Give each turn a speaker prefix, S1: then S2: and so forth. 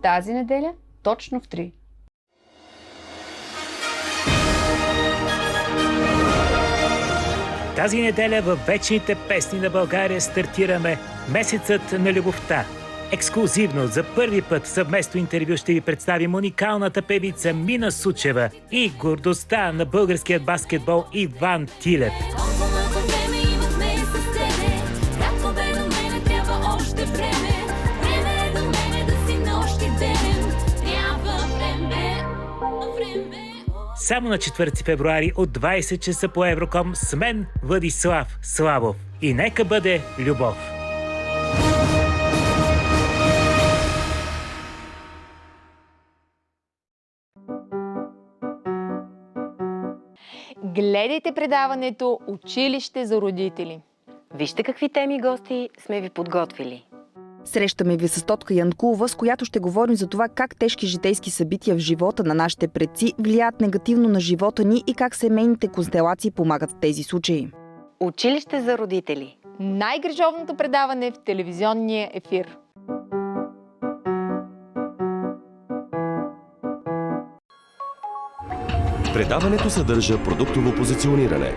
S1: Тази неделя, точно в 3.
S2: Тази неделя във вечните песни на България стартираме Месецът на любовта. Ексклузивно за първи път съвместно интервю ще ви представим уникалната певица Мина Сучева и гордостта на българския баскетбол Иван Тилев. Само на 4 февруари от 20 часа по Евроком с мен Владислав Славов. И нека бъде любов!
S1: Гледайте предаването "Училище за родители".
S3: Вижте какви теми и гости сме ви подготвили.
S4: Срещаме ви с Тотка Янкулова, с която ще говорим за това как тежки житейски събития в живота на нашите предци влияят негативно на живота ни и как семейните констелации помагат в тези случаи.
S3: Училище за родители.
S1: Най-грижовното предаване в телевизионния ефир.
S5: Предаването съдържа продуктово позициониране.